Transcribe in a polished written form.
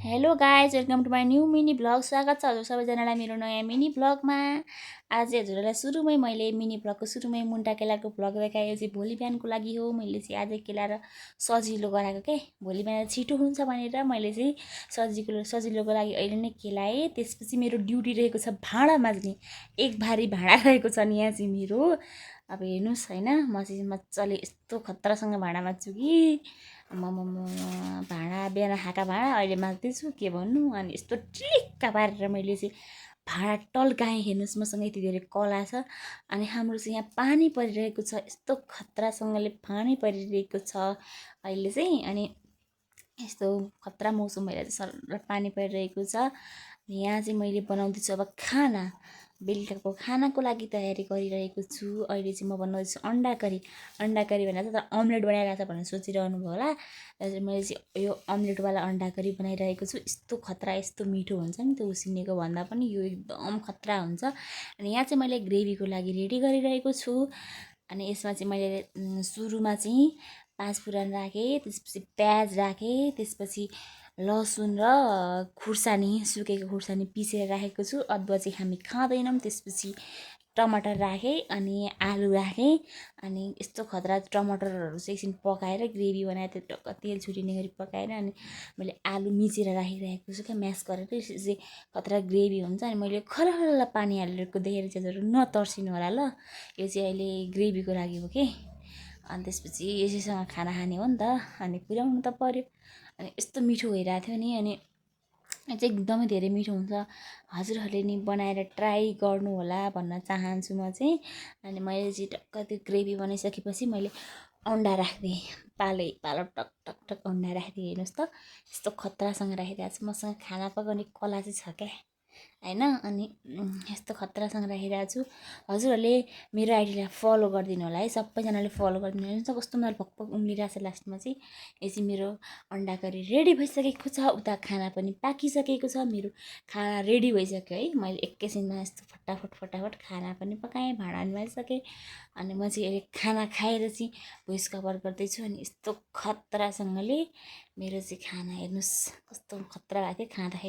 Hello guys, welcome to my new mini vlog. स्वागत छ हजुर सबैजनालाई मेरो नयाँ मिनी भ्लगमा। आज चाहिँ हजुरहरूलाई सुरुमै मैले मिनी भ्लगको सुरुमै मुन्टा केलाको भ्लग देखाएँ। यो चाहिँ भोलि बिहानको लागि हो। मैले चाहिँ आज केलाएर सजिलो गराएको के, भोलि बिहान छिटो हुन्छ भनेर मैले चाहिँ सजिलोको लागि अहिले नै केलाएँ। त्यसपछि मेरो ड्युटी रहेको छ भाँडा माज्ने। एक भारी भाँडा रहेको छ नि यहाँ चाहिँ मेरो। अब हेर्नुहोस् होइन, म चाहिँ मजाले यस्तो खतरासँग भाँडा माझ्छु कि भाँडा बिहान खाएका भाँडा अहिले माझ्दैछु के भन्नु। अनि यस्तो टिक्क पारेर मैले चाहिँ भाँडा टल्काएँ। हेर्नुहोस् मसँग यति धेरै कला छ। अनि हाम्रो चाहिँ यहाँ पानी परिरहेको छ, यस्तो खतरासँगले पानी परिरहेको छ अहिले चाहिँ। अनि यस्तो खतरा मौसम भएर चाहिँ सर पानी परिरहेको छ। यहाँ चाहिँ मैले बनाउँदैछु अब खाना। बेलुकाको खानाको लागि तयारी गरिरहेको छु। अहिले चाहिँ म बनाउँदैछु अन्डा करी। अन्डा करी भनेर चाहिँ तर अम्लेट बनाइरहेको छ भनेर सोचिरहनु भयो होला। मैले चाहिँ यो अम्लेटवाला अन्डा करी बनाइरहेको छु। यस्तो खतरा, यस्तो मिठो हुन्छ नि, त्यो उसिनेको भन्दा पनि यो एकदम खतरा हुन्छ। अनि यहाँ चाहिँ मैले ग्रेभीको लागि रेडी गरिरहेको छु। अनि यसमा चाहिँ मैले सुरुमा चाहिँ 5 फुरन राखेँ, त्यसपछि प्याज राखेँ, त्यसपछि लसुन र खुर्सानी, सुकेको खुर्सानी पिसेर राखेको छु। अदुवा चाहिँ हामी खाँदैनौँ। त्यसपछि टमाटर राखेँ अनि आलु राखेँ। अनि यस्तो खतरा टमाटरहरू चाहिँ एकछिन पकाएर ग्रेभी बनाएर त्यो टक्क तेल छुटिने गरी पकाएर अनि मैले आलु मिचेर राखिरहेको छु क्या, म्यास गरेर। यसरी चाहिँ खतरा ग्रेभी हुन्छ। अनि मैले खरखर पानी हालेको देखेर चाहिँ हजुरहरू नतर्सिनु होला ल। यो चाहिँ अहिले ग्रेभीको लागि हो कि। अनि त्यसपछि यसैसँग खाना खाने हो नि त, अनि पुर्याउनु त पर्यो। अनि यस्तो मिठो भइरहेको थियो नि। अनि यो चाहिँ एकदमै धेरै मिठो हुन्छ। हजुरहरूले नि बनाएर ट्राई गर्नु होला भन्न चाहन्छु म चाहिँ। अनि मैले चाहिँ टक्क त्यो ग्रेभी बनाइसकेपछि मैले अन्डा राखिदिएँ। पालो टक टक टक अन्डा राखिदिएँ। हेर्नुहोस् त यस्तो खतरासँग राखिदिएको छु। मसँग खाना पकाउने कला चाहिँ छ क्या होइन। अनि यस्तो खतरासँग राखिरहेको छु। हजुरहरूले मेरो आइडीलाई फलो गरिदिनु होला है, सबैजनाले फलो गरिदिनु होला। कस्तो मलाई भकभक उम्लिरहेको छ लास्टमा चाहिँ। यो चाहिँ मेरो अन्डा करी रेडी भइसकेको छ। उता खाना पनि पाकिसकेको छ। मेरो खाना रेडी भइसक्यो है। मैले एकैछिनमा यस्तो फटाफट खाना पनि पकाएँ, भाँडा पनि माजिसकेँ। अनि म चाहिँ अहिले खाना खाएर चाहिँ भोइस कभर गर्दैछु। अनि यस्तो खतरासँगले मेरो चाहिँ खाना हेर्नुहोस् कस्तो खतरा भएको थियो खाँदाखेरि।